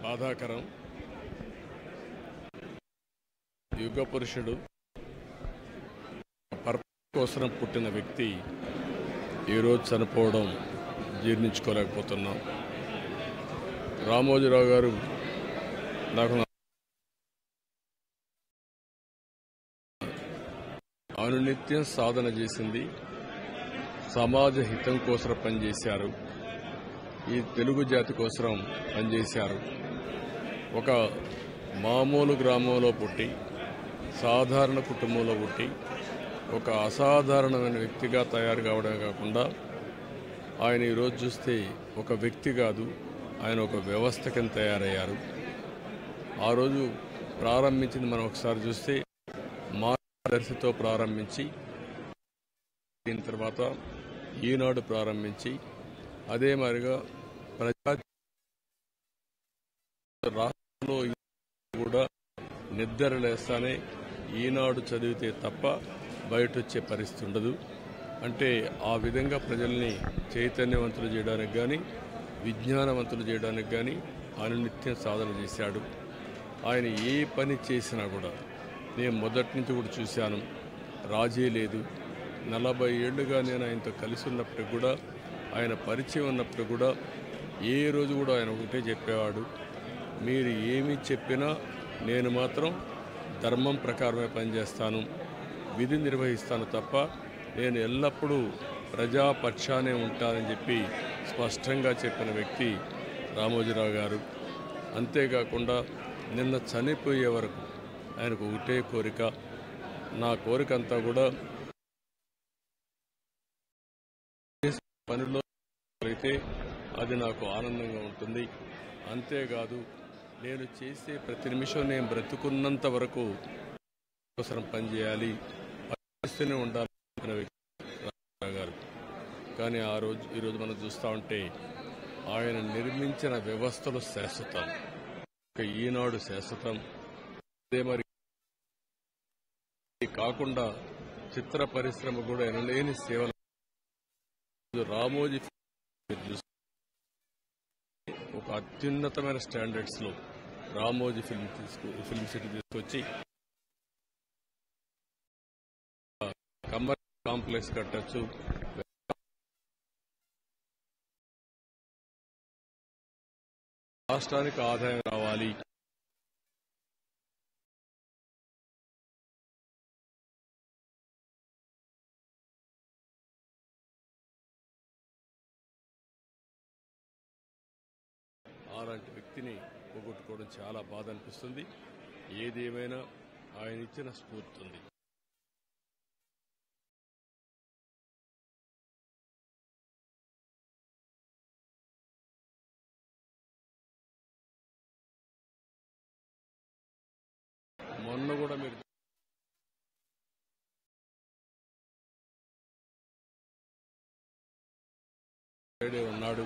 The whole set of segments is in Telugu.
బాధాకరం. యుగ పురుషుడు పర్పస్ కోసం పుట్టిన వ్యక్తి ఈరోజు చనిపోవడం జీర్ణించుకోలేకపోతున్నాం. రామోజీరావు గారు నాకు అనునిత్యం సాధన చేసింది, సమాజ హితం కోసం పనిచేశారు, ఈ తెలుగు జాతి కోసం పనిచేశారు. ఒక మామూలు గ్రామంలో పుట్టి సాధారణ కుటుంబంలో పుట్టి ఒక అసాధారణమైన వ్యక్తిగా తయారు కావడమే కాకుండా ఆయన ఈరోజు చూస్తే ఒక వ్యక్తి కాదు, ఆయన ఒక వ్యవస్థ కింద తయారయ్యారు. ఆ రోజు ప్రారంభించింది మనం ఒకసారి చూస్తే మార్గదర్శితో ప్రారంభించి దీని తర్వాత ఈనాడు ప్రారంభించి అదే మాదిరిగా రాష్ట్రంలో కూడా నిద్ర లేస్తానే ఈనాడు చదివితే తప్ప బయట వచ్చే పరిస్థితి ఉండదు. అంటే ఆ విధంగా ప్రజల్ని చైతన్యవంతులు చేయడానికి కానీ విజ్ఞానవంతులు చేయడానికి కానీ ఆయన నిత్యం సాధన చేశాడు. ఆయన ఏ పని చేసినా కూడా నేను మొదటి నుంచి కూడా చూశాను, రాజీ లేదు. 40 ఏళ్లుగా నేను ఆయనతో కలిసి ఉన్నప్పటికి కూడా, ఆయన పరిచయం ఉన్నప్పటికి కూడా ఏ రోజు కూడా ఆయన ఒకటే చెప్పేవాడు, మీరు ఏమి చెప్పినా నేను మాత్రం ధర్మం ప్రకారమే పనిచేస్తాను, విధి నిర్వహిస్తాను తప్ప నేను ఎల్లప్పుడూ ప్రజాపక్షానే ఉంటానని చెప్పి స్పష్టంగా చెప్పిన వ్యక్తి రామోజీరావు గారు. అంతేకాకుండా నిన్న చనిపోయే వరకు ఆయనకు ఒకటే కోరిక, నా కోరిక అంతా కూడా పనిలో అయితే అది నాకు ఆనందంగా ఉంటుంది. అంతేకాదు నేను చేసే ప్రతి నిమిషం నేను బ్రతుకున్నంత వరకు అవసరం పనిచేయాలి, పరిస్థితిని ఉండాలనుకున్న వ్యక్తి రామోజీరావు గారు. కానీ ఈరోజు మనం చూస్తూ ఉంటే ఆయన నిర్మించిన వ్యవస్థలు శాశ్వతం, ఈనాడు శాశ్వతం. అదే మరి కాకుండా చిత్ర పరిశ్రమ కూడా ఎనలేని సేవలు రామోజీ ఒక అత్యున్నతమైన స్టాండర్డ్స్ లో రామోజీ ఫిల్మ్ సిటీ తీసుకొచ్చి కమర్షియల్ కాంప్లెక్స్ కట్టచ్చు, రాష్ట్రానికి ఆదాయం రావాలి, అలాంటి వ్యక్తిని పోగొట్టుకోవడం చాలా బాధ అనిపిస్తుంది. ఏదేమైనా ఆయన ఇచ్చిన స్ఫూర్తి ఉంది. మొన్న కూడా మీరు ఉన్నాడు,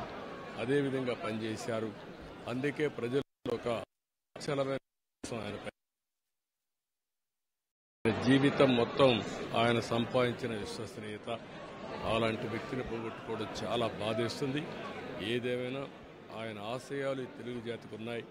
అదే విధంగా పనిచేశారు. అందుకే ప్రజల్లో ఒక అచలమైన ఆయన జీవితం మొత్తం ఆయన సంపాదించిన విశ్వసనీయత. అలాంటి వ్యక్తిని పోగొట్టుకోవడం చాలా బాధేస్తుంది. ఏదేమైనా ఆయన ఆశయాలు తెలుగు జాతికి ఉన్నాయి.